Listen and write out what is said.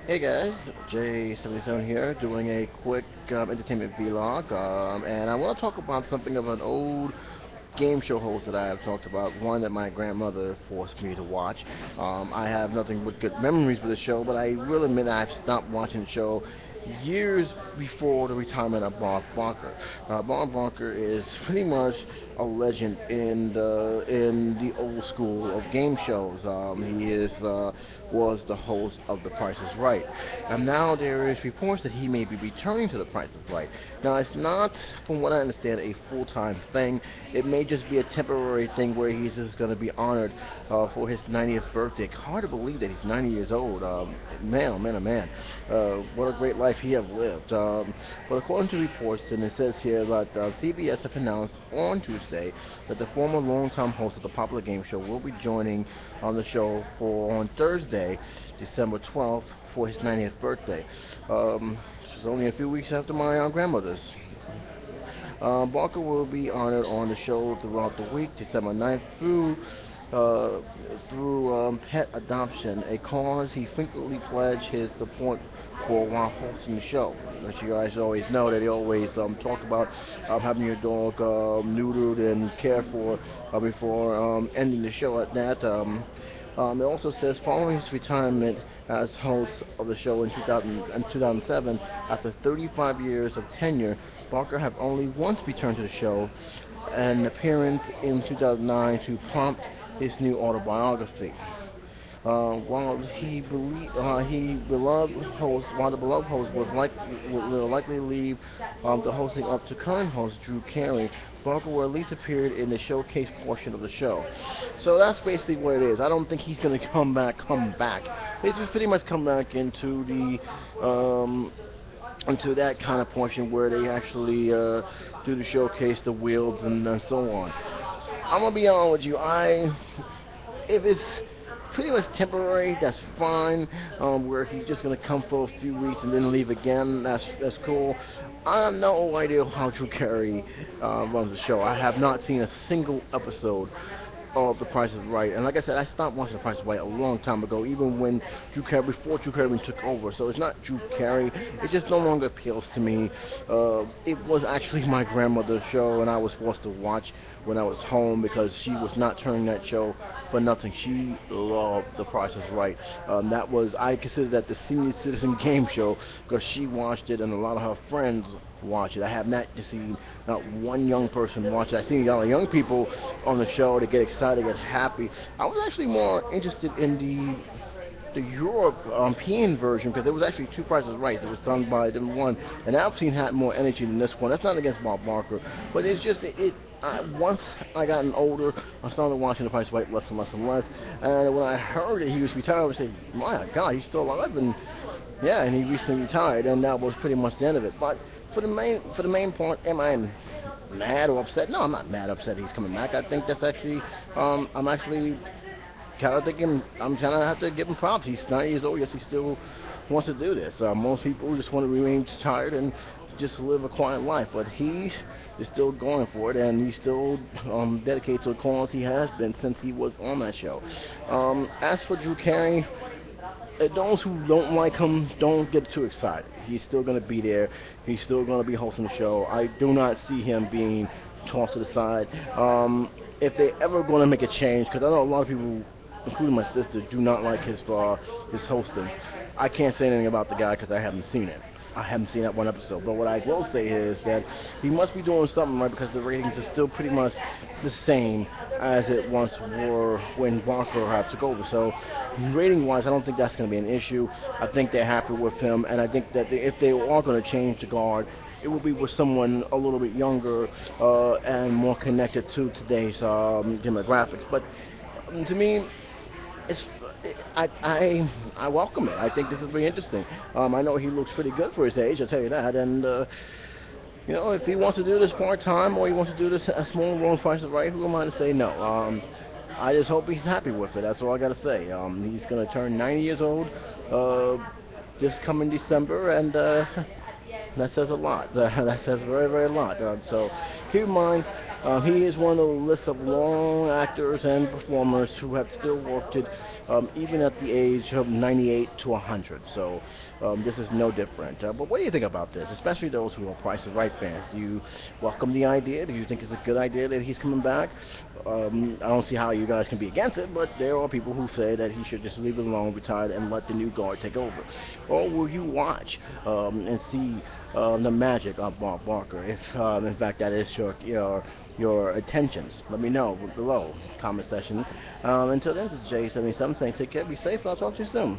Hey guys, Jay77 here, doing a quick entertainment vlog, and I want to talk about something of an old game show host that I have talked about, one that my grandmother forced me to watch. I have nothing but good memories with the show, but I will admit I've stopped watching the show years before the retirement of Bob Barker. Bob Barker is pretty much a legend in the old school of game shows. He was the host of The Price is Right, and now there is reports that he may be returning to The Price is Right. Now it's not, from what I understand, a full-time thing. It may just be a temporary thing where he's just going to be honored for his 90th birthday. Hard to believe that he's 90 years old. Man, oh man, oh man. What a great life he have lived. But according to reports, and it says here that CBS have announced on Tuesday that the former longtime host of the popular game show will be joining on the show on Thursday, December 12th, for his 90th birthday. This was only a few weeks after my grandmother's. Barker will be honored on the show throughout the week, December 9th through pet adoption, a cause he frequently pledged his support for while hosting the show. As you guys always know, that he always talk about having your dog neutered and cared for before ending the show at that. It also says following his retirement as host of the show in 2007, after 35 years of tenure, Barker have only once returned to the show, an appearance in 2009 to prompt his new autobiography. While the beloved host will likely leave the hosting up to current host Drew Carey, Barker will at least appear in the showcase portion of the show. So that's basically what it is. I don't think he's going to come back. He's pretty much come back into that kind of portion where they actually do the showcase, the wheels, and so on. I'm gonna be honest with you. If it's pretty much temporary, that's fine. Where he's just gonna come for a few weeks and then leave again, that's cool. I have no idea how Drew Carey runs the show. I have not seen a single episode of The Price is Right, and like I said, I stopped watching The Price is Right a long time ago, even when before Drew Carey took over. So it's not Drew Carey; it just no longer appeals to me. It was actually my grandmother's show, and I was forced to watch when I was home because she was not turning that show for nothing. She loved The Price is Right. I consider that the senior citizen game show because she watched it, and a lot of her friends watch it. I have not seen not one young person watch it. I've seen a lot of young people on the show to get excited, get happy. I was actually more interested in the European version because there was actually two Prices Right. It was done by different one, and I've seen had more energy than this one. That's not against Bob Barker, but it's just once I gotten older, I started watching The Price Right less and less and less. And when I heard that he was retired, I said, "My God, he's still alive!" And yeah, and he recently retired, and that was pretty much the end of it. But for the main part, am I mad or upset? No, I'm not mad or upset he's coming back. I think that's actually, I'm actually kind of thinking, I'm kind of have to give him props. He's 90 years old, yes, he still wants to do this. Most people just want to remain tired and just live a quiet life, but he is still going for it, and he's still dedicated to the cause he has been since he was on that show. As for Drew Carey, those who don't like him, don't get too excited. He's still going to be there. He's still going to be hosting the show. I do not see him being tossed to the side. If they ever going to make a change, because I know a lot of people, including my sister, do not like his hosting. I can't say anything about the guy because I haven't seen it. I haven't seen that one episode. But what I will say is that he must be doing something right because the ratings are still pretty much the same as it once were when Barker had took over. So rating-wise, I don't think that's going to be an issue. I think they're happy with him, and I think that if they are going to change the guard, it will be with someone a little bit younger and more connected to today's demographics. But to me, I welcome it. I think this is very interesting. I know he looks pretty good for his age, I'll tell you that. And if he wants to do this part time or he wants to do this a small role in Price is Right, who am I to say no? I just hope he's happy with it. That's all I got to say. He's going to turn 90 years old this coming December, and that says a lot. That says very, very a lot. So keep in mind, He is one of the list of long actors and performers who have still worked it even at the age of 98 to 100. So this is no different. But what do you think about this, especially those who are Price is Right fans? Do you welcome the idea? Do you think it's a good idea that he's coming back? I don't see how you guys can be against it, but there are people who say that he should just leave it alone, retire, and let the new guard take over. Or will you watch and see the magic of Bob Barker, if in fact that is your intentions? Let me know below, comment section. Until then, this is J77 saying take care, be safe, I'll talk to you soon.